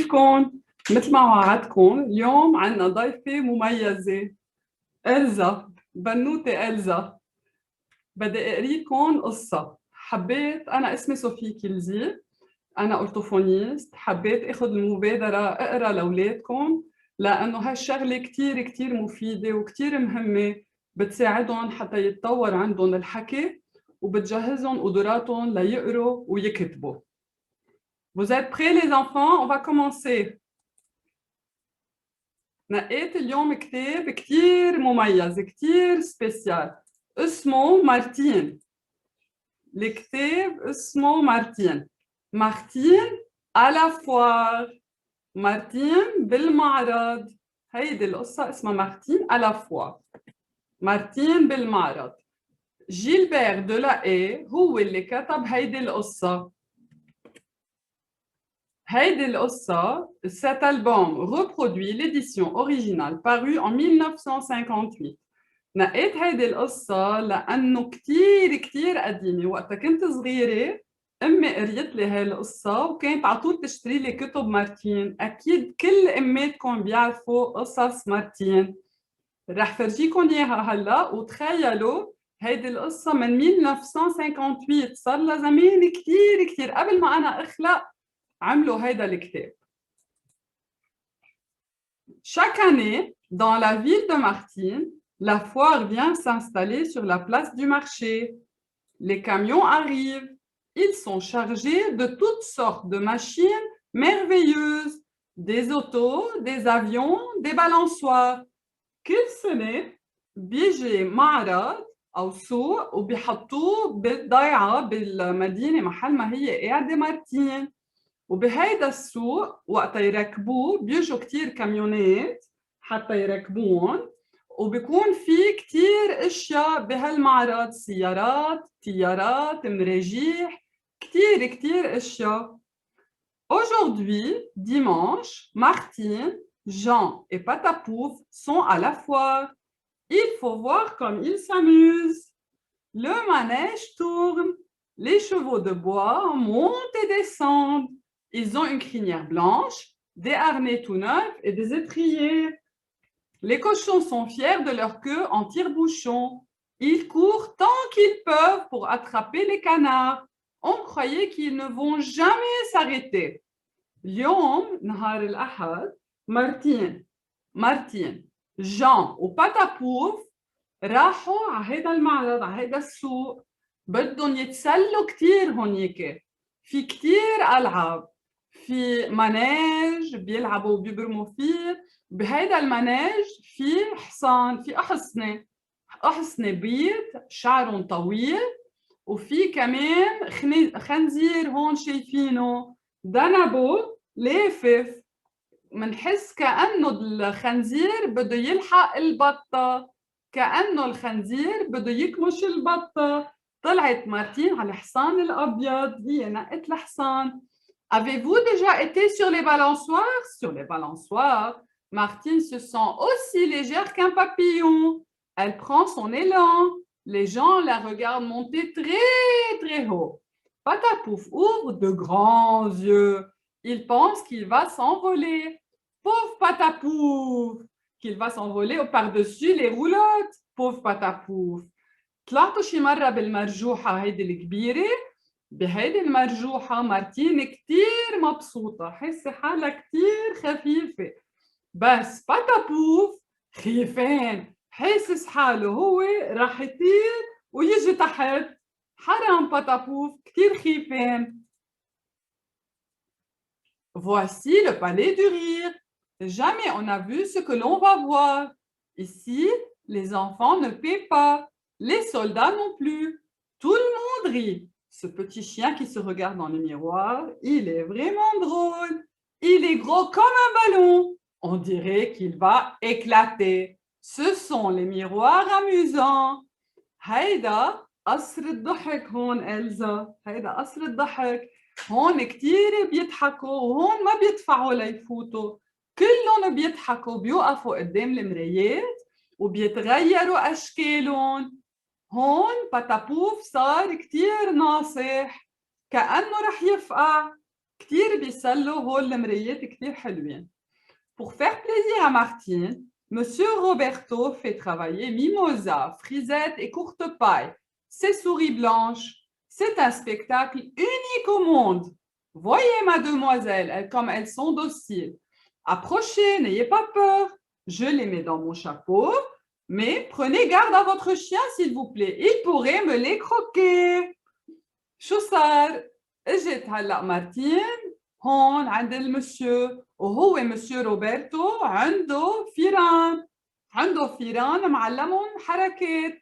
كيفكن؟ مثل ما وعدتكم اليوم عنا ضيفة مميزة إلزا، بنوتة إلزا. بدي أقريكم قصة. حبيت أنا اسمي صوفي كيلزي، أنا أورتوفونيست. حبيت أخذ المبادرة أقرأ لأولادكم لأنه هالشغلة كتير كتير مفيدة وكتير مهمة، بتساعدهم حتى يتطور عندهم الحكي وبتجهزهم قدراتهم ليقروا ويكتبوا. Vous êtes prêts les enfants? On va commencer. نقيت اليوم كتاب كتير مميز كتير سبيسيال اسمه مارتين. الكتاب اسمه مارتين. مارتين على فوار. مارتين بالمعرض. هيدي القصة اسمها مارتين على فوار. مارتين بالمعرض. جيلبير دولاهيه هو اللي كتب هيدي القصة. هيدي القصة cet album reproduit l'édition originale parue en 1958. نقيت هيدي القصة لأنه كتير كتير قديمة. وقتها كنت صغيرة أمي قريت لي هاي القصة وكانت على طول تشتري لي كتب مارتين. أكيد كل أماتكم بيعرفوا قصص مارتين. رح فرجيكم إياها هلا وتخيلوا هيدي القصة من 1958 صار لها زمان كتير كتير قبل ما أنا أخلق عملوا هيدا الكتاب. Chaque année, dans la ville de Martine, la foire vient s'installer sur la place du marché. Les camions arrivent. Ils sont chargés de toutes sortes de machines merveilleuses, des autos, des avions, des balançoires. كل سنة بيجي معرض أو سوق وبيحطوه بالضيعة بالمدينة محل ما هي قاعدة مارتين. وبهيدا السوق وقتا يركبوه بيجوا كتير كاميونات حتى يركبوهم، وبيكون في كتير اشياء بهالمعرض، سيارات، طيارات، مراجيح، كتير كتير اشياء. Aujourd'hui, dimanche, Martine, Jean et Patapouf sont à la foire. Il faut voir comme ils s'amusent. Le manège tourne, les chevaux de bois montent et descendent. Ils ont une crinière blanche, des harnais tout neufs et des étriers. Les cochons sont fiers de leur queue en tire-bouchon. Ils courent tant qu'ils peuvent pour attraper les canards. On croyait qu'ils ne vont jamais s'arrêter. اليوم نهار الأحد مارتين جان وباتابوف راحوا على هيدا المعرض على هيدا السوق. بدهم يتسلوا كتير هونيك. في كتير ألعاب، في مناج بيلعبوا وبيبرموا فيه. بهيدا المناج في حصان، في أحصنة بيض شعرهم طويل، وفي كمان خنزير هون شايفينه دنبو لافف. منحس كأنه الخنزير بده يلحق البطة، كأنه الخنزير بده يكمش البطة. طلعت مارتين على الحصان الأبيض، هي نقت الحصان. Avez-vous déjà été sur les balançoires? Sur les balançoires, Martine se sent aussi légère qu'un papillon. Elle prend son élan. Les gens la regardent monter très très haut. Patapouf ouvre de grands yeux. Il pense qu'il va s'envoler. Pauvre Patapouf! Qu'il va s'envoler par-dessus les roulottes. Pauvre Patapouf! طلعتوا شي مرة بالمرجوحة هيدي الكبيرة؟ بهيدي المرجوحة مارتين كتير مبسوطة، حاسة حالها كتير خفيفة. بس باتابوف خيفان، حاسس حاله هو راح يطير ويجي تحت. حرام باتابوف كتير خيفان. Voici le palais du rire. Jamais on n'a vu ce que l'on va voir. Ici, les enfants ne paient pas. Les soldats non plus. Tout le monde rit. Ce petit chien qui se regarde dans le miroir, il est vraiment drôle. Il est gros comme un ballon. On dirait qu'il va éclater. Ce sont les miroirs amusants. هيدا قصر الضحك هون إلزا. هيدا قصر الضحك. هون كتير بيضحكوا وهون ما بيدفعوا ليفوتوا. كلهم بيضحكوا، بيوقفوا قدام المرايات وبيتغيروا أشكالهم. هون باتابوف صار كتير ناصح، كأنه رح يفقع. كتير بيسلوا هول المرايات كتير حلوين. Pour faire plaisir à Martine, Monsieur Roberto fait travailler Mimosa, Frisette et Courte Paille, ses souris blanches. C'est un spectacle unique au monde. Voyez, mademoiselle, comme elles sont dociles. Approchez, n'ayez pas peur. Je les mets dans mon chapeau, mais prenez garde à votre chien, s'il vous plaît. Il pourrait me les croquer. شو صار؟ اجت هلا مارتين هون عند المسيو وهو مسيو روبرتو عنده فيران معلمهم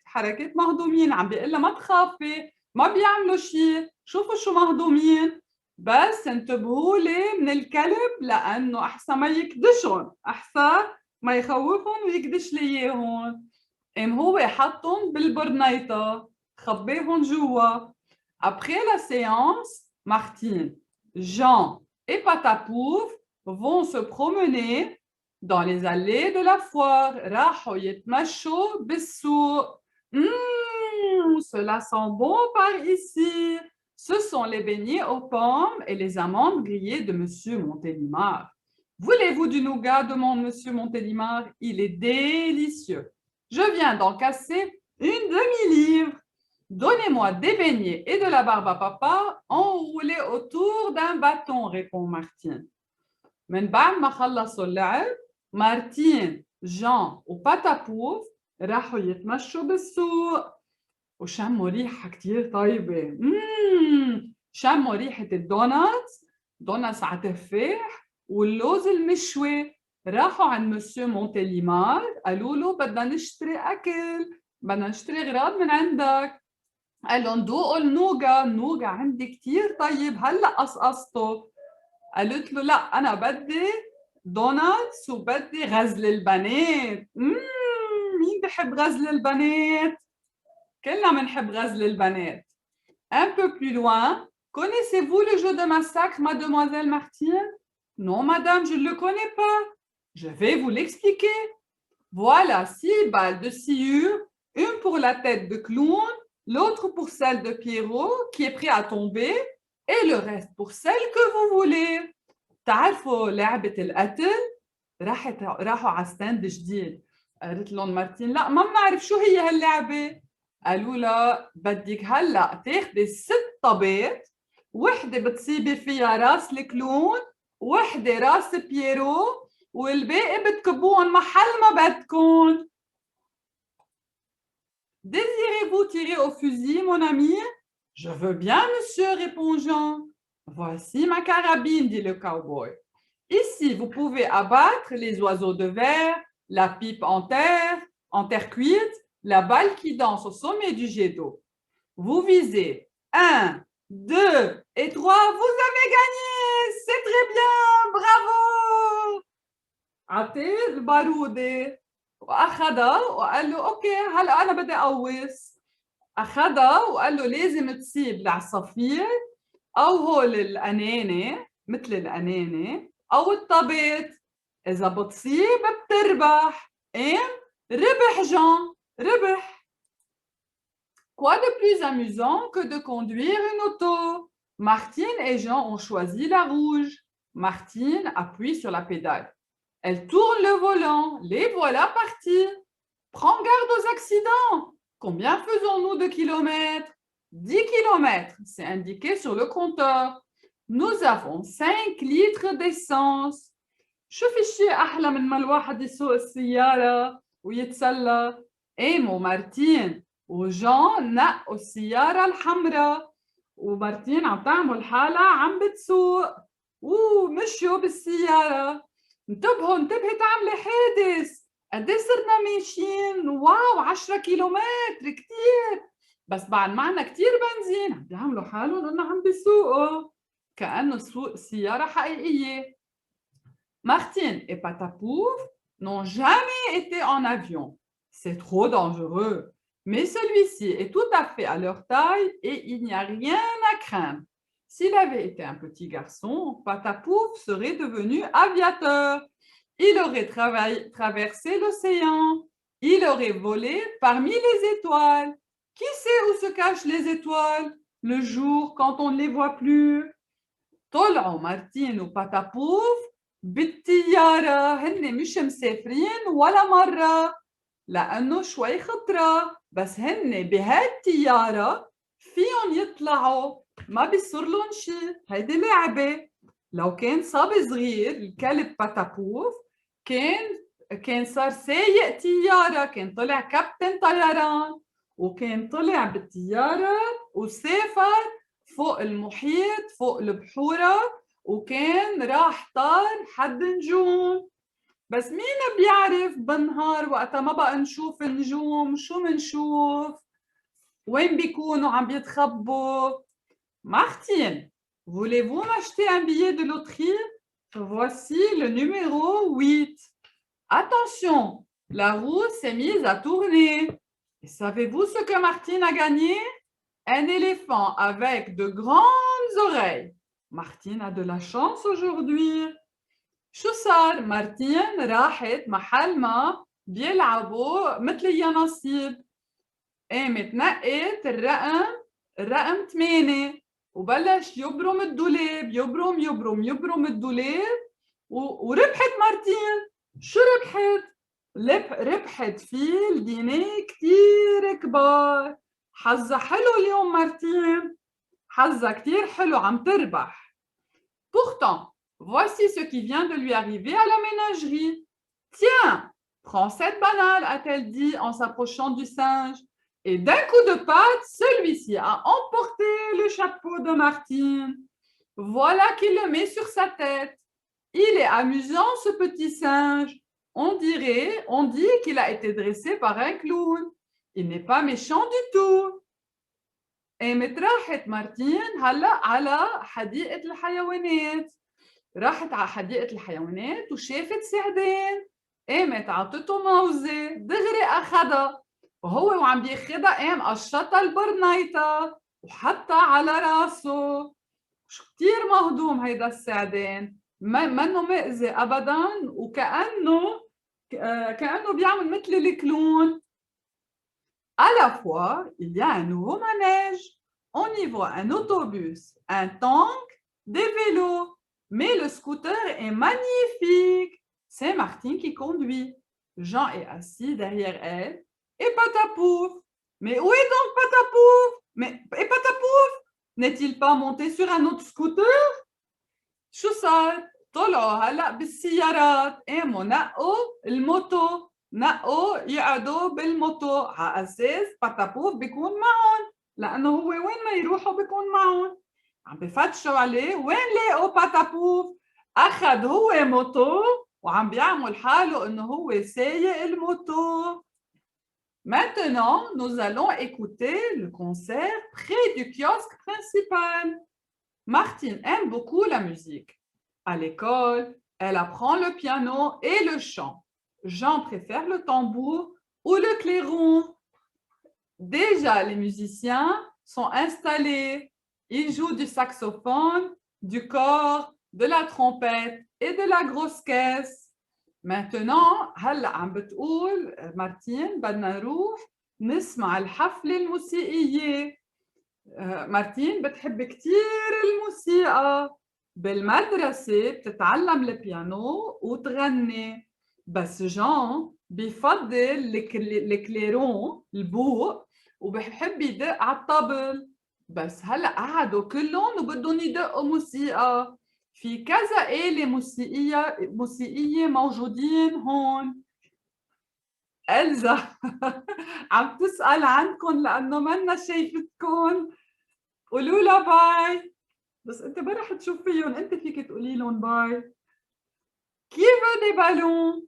حركات مهضومين، عم بيقول لها ما تخافي ما بيعملوا شيء، شوفوا شو مهضومين، بس انتبهوا لي من الكلب لانه احسن ما يكدشهم، احسن ما يخوفهم ويكدش لي اياهم. قام هو حطهم بالبرنيطه خبيهم جوا. Après la séance, Martine, Jean et Patapouf vont se promener dans les allées de la foire. راحوا يتمشوا بالسوق. Cela sent bon par ici. Ce sont les beignets aux pommes et les amandes grillées de Monsieur Montélimar. Voulez-vous du nougat? Demande Monsieur Montélimar. Il est délicieux. Je viens d'en casser une demi-livre. Donnez-moi des beignets et de la barbe à papa enroulés autour d'un bâton, répond Martine. من بعد ما خلصوا اللعب مارتين جان وباتابوف راحوا يتمشوا بالسوق وشموا ريحة كتير طيبة. شموا ريحة دوناتس على تفاح واللوز المشوي. راحوا عند مسيو مونتيليمار قالوا له بدنا نشتري أكل، بدنا نشتري أغراض من عندك. قال لهم ذوقوا النوغا عندي كتير طيب هلا قصقصته. قالت له لا انا بدي دوناتس وبدي غزل البنات. مين بحب غزل البنات؟ كلنا بنحب غزل البنات. Un peu plus loin, connaissez-vous le jeu de massacre, mademoiselle Martine? Non, madame, je ne le connais pas. Je vais vous l'expliquer. Voilà 6 balles de sciure, une pour la tête de clown, l'autre pour celle de Pierrot qui est prêt à tomber et le reste pour celle que vous voulez. تعرفوا لعبة القتل؟ راحوا على ستاند جديد. قالت لهم مارتين لا ما بنعرف شو هي هاللعبة. قالوا لها بدك هلا تاخدي 6 طابات، وحدة بتصيبي فيها راس الكلون، وحدة راس بييرو، والباقي بتكبوهم محل ما بدكم. Désirez-vous tirer au fusil, mon ami? Je veux bien, monsieur, répond Jean. Voici ma carabine, dit le cowboy. Ici, vous pouvez abattre les oiseaux de verre, la pipe en terre cuite, la balle qui danse au sommet du jet d'eau. Vous visez 1, 2 et 3, vous avez gagné! C'est très bien! Bravo! عطيه البارودة واخذها وقال له اوكي هلا انا بدي اقوص. اخذها وقال له لازم تصيب العصافير او هول الانانه مثل الانانه او الطبيط، اذا بتصيب بتربح. ربح جان ربح. Quoi de plus amusant que de conduire une auto? Martine et Jean ont choisi la rouge. Martine appuie sur la pédale. Elle tourne le volant. Les voilà partis. Prends garde aux accidents. Combien faisons-nous de kilomètres? 10 kilomètres, c'est indiqué sur le compteur. Nous avons 5 litres d'essence. شوفي شيء أحلى من ما الواحد يسوق السيارة ويتسلى. قاموا مارتين وجان نقوا السيارة الحمراء ومارتين عم تعمل حالها عم بتسوق ومشيوا بالسيارة. انتبهي تعملي حادث. قد ايه صرنا ماشيين؟ واو 10 كيلومتر كتير، بس بعد معنا كتير بنزين. عم بيعملوا حالهم انه عم بيسوقوا كأنه سيارة حقيقية. Martine et Patapouf n'ont jamais été en avion. C'est trop dangereux. Mais celui-ci est tout à fait à leur taille et il n'y a rien à craindre. S'il avait été un petit garçon, Patapouf serait devenu aviateur. Il aurait traversé l'océan. Il aurait volé parmi les étoiles. Qui sait où se cachent les étoiles le jour quand on ne les voit plus? طلعوا مارتين وباتابوف بالطيارة. هن مش مسافرين ولا مرة لأنه شوي خطرة، بس هن بهالطيارة فيهم يطلعوا، ما بيصير لهم شي. هيدي لعبة. لو كان صبي صغير الكلب باتابوف كان صار سايق طيارة، كان طلع كابتن طيران، وكان طلع بالطيارة وسافر فوق المحيط فوق البحورة، وكان راح طار حد نجوم. بس مين بيعرف بالنهار وقتها ما بقى نشوف النجوم شو منشوف؟ وين بيكونوا عم بيتخبوا؟ Martine, voulez-vous m'acheter un billet de loterie? Voici le numéro 8. Attention, la roue s'est mise à tourner. Et savez-vous ce que Martine a gagné? Un éléphant avec de grandes oreilles. Martine a de la chance aujourd'hui. شو صار؟ مارتين راحت محل ما بيلعبوا مثل اليانصيب، قامت نقت الرقم 8 وبلش يبرم الدولاب، يبرم الدولاب وربحت مارتين. شو ربحت؟ ربحت فيل جنيه كتير كبار. حظها حلو اليوم مارتين، حظها كتير حلو، عم تربح. Pourtant, voici ce qui vient de lui arriver à la ménagerie. Tiens, prends cette banane, a-t-elle dit en s'approchant du singe. Et d'un coup de patte, celui-ci a emporté le chapeau de Martine. Voilà qu'il le met sur sa tête. Il est amusant, ce petit singe. On dit qu'il a été dressé par un clown. Il n'est pas méchant du tout. قامت راحت مارتين هلا على حديقة الحيوانات. راحت على حديقة الحيوانات وشافت سعدان، قامت عطته موزة، دغري أخدها، وهو وعم بياخدها قام قشطها البرنيطة وحطها على راسه. شو كتير مهضوم هيدا السعدان، منه مأذي أبداً، كأنه بيعمل مثل الكلون. À la fois, il y a un nouveau manège. On y voit un autobus, un tank, des vélos. Mais le scooter est magnifique. C'est Martine qui conduit. Jean est assis derrière elle. Et Patapouf. Mais où est donc Patapouf? Et Patapouf? N'est-il pas monté sur un autre scooter? شو صار؟ طلعوا هلا بالسيارات، قاموا نقوا الموتو، نقوا يقعدوا بالموتو على اساس باتابوف بيكون معهم، لانه هو وين ما يروحوا بيكون معهم. عم بفتشوا عليه، وين لاقوا باتابوف؟ اخذ هو موتو وعم بيعمل حاله انه هو سايق الموتو. Maintenant, nous allons écouter le concert près du kiosque principal. Martine aime beaucoup la musique. À l'école, elle apprend le piano et le chant. Jean préfère le tambour ou le clairon. Déjà, les musiciens sont installés. Ils jouent du saxophone, du cor, de la trompette et de la grosse caisse. Maintenant, هلا عم بتقول مارتين بدنا نروح نسمع الحفلة الموسيقية. مارتين بتحب كتير الموسيقى. بالمدرسة بتتعلم البيانو وتغني، بس جان بيفضل الكليرون البوق وبحب يدق على الطبل. بس هلا قعدوا كلهم وبدهم يدقوا موسيقى. في كذا آلة موسيقية موجودين هون. إلزا عم تسأل عنكم لأنه منا شايفتكم. قولوا لها باي. بس انت ما رح تشوفيهم، انت فيك تقولي لهم باي. Qui veut des ballons?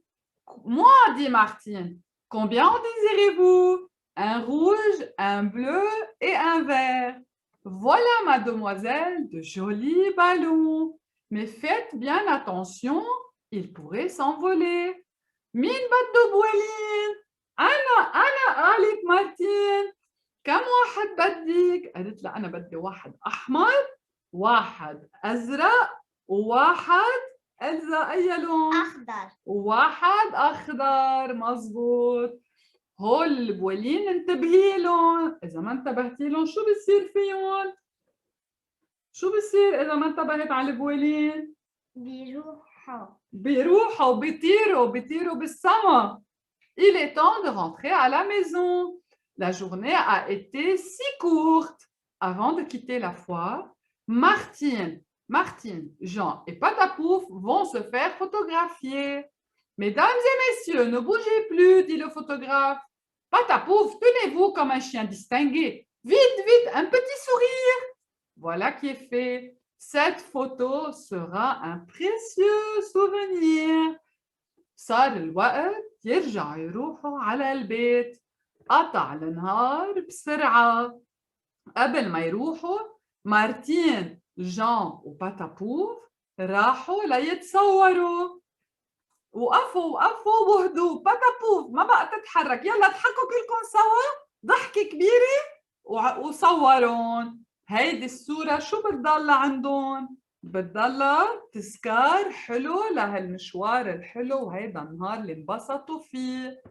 Moi, dit Martine. Combien en désirez-vous? Un rouge, un bleu et un vert. Voilà, mademoiselle, de jolis ballons. Mais faites bien attention, ils pourraient s'envoler. مين بده بولين؟ أنا قالت مارتين. كم واحد بدك؟ قالت لها أنا بدي واحد أحمر، واحد أزرق، وواحد إلزا أي لون؟ أخضر. وواحد أخضر. مزبوط. هول البولين انتبهي لهم، إذا ما انتبهتي لهم شو بصير فيهم؟ شو بصير إذا ما انتبهت على البوالين؟ بيروحوا بيطيروا بالسما. Il est temps de rentrer à la maison. La journée a été si courte. Avant de quitter la foire, Martine, Jean et Patapouf vont se faire photographier. Mesdames et messieurs, ne bougez plus, dit le photographe. Patapouf, tenez-vous comme un chien distingué. Vite, vite, un petit sourire. Voilà qui est fait. Cette photo sera un précieux souvenir. صار الوقت يرجعوا يروحوا على البيت. قطع النهار بسرعة. قبل ما يروحوا مارتين، جان وباتابوف راحوا ليتصوروا. وقفوا وهدوا. باتابوف ما بقى تتحرك، يلا اضحكوا كلكم سوا ضحكة كبيرة وصورون. هيدي الصورة شو بتضل عندهم؟ بتضلها تذكار حلو لهالمشوار الحلو وهيدا النهار اللي انبسطوا فيه.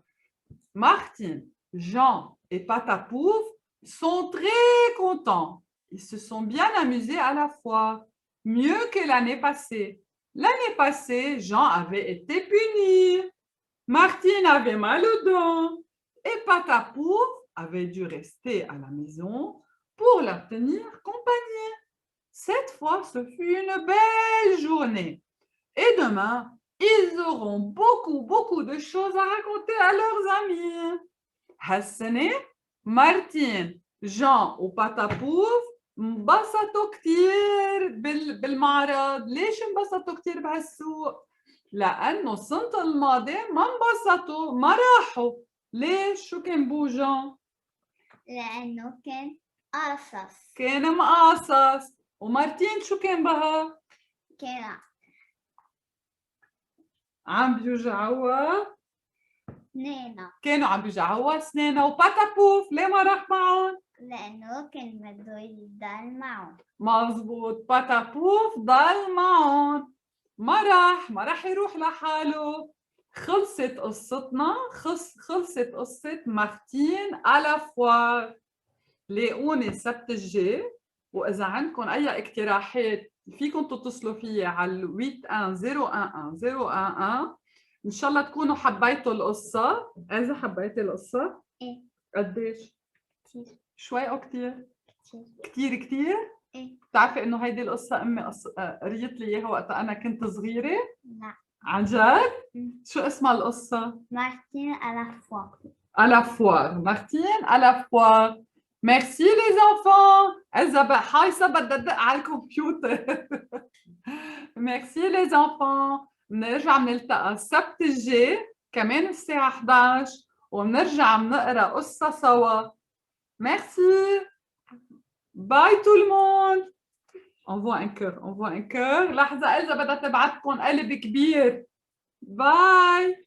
Martine, Jean et Patapouf sont très contents. Ils se sont bien amusés à la fois, mieux que l'année passée. L'année passée, Jean avait été puni. Martine avait mal aux dents et Patapouf avait dû rester à la maison pour leur tenir compagnie. Cette fois, ce fut une belle journée. Et demain, ils auront beaucoup de choses à raconter à leurs amis. هالسنة مارتين، جان وباتابوف انبسطوا كتير بالمعرض. ليش انبسطوا كتير بهالسوق؟ لأنه السنة الماضية ما انبسطوا، ما راحوا. ليش؟ شو كان بوجان؟ لأنه كان قاصص. كان مقاصص. ومارتين شو كان بها؟ كان عم بيوجعوها سنينة. كانوا عم بيوجعوها سنينها. وباتابوف ليه ما راح معهم؟ لأنه كان بده يضل معهم. مزبوط، باتابوف ضل معهم، ما راح يروح لحاله. خلصت قصتنا، خلصت قصة مارتين على فوار. لاقوني السبت الجاي، وإذا عندكم أي اقتراحات فيكم تتصلوا فيي على 81011011. إن شاء الله تكونوا حبيتوا القصة. إذا حبيتي القصة؟ إيه. قديش؟ كتير. شوي أو كتير؟ كتير. كتير؟ إيه. بتعرفي إنه هيدي القصة أمي قريت لي إياها وقت أنا كنت صغيرة؟ لا. عن جد؟ شو اسمها القصة؟ مارتين à la fois. À la foire. Martine à la foire. Merci les enfants. Elsa حايصة بدها تدق على الكمبيوتر. Merci les enfants. بنرجع بنلتقى السبت الجاي كمان الساعة 11 وبنرجع بنقرا قصة سوا. Merci. Bye tout le monde. Envoie un cœur. لحظة إلزا بدها تبعتكم قلب كبير. Bye.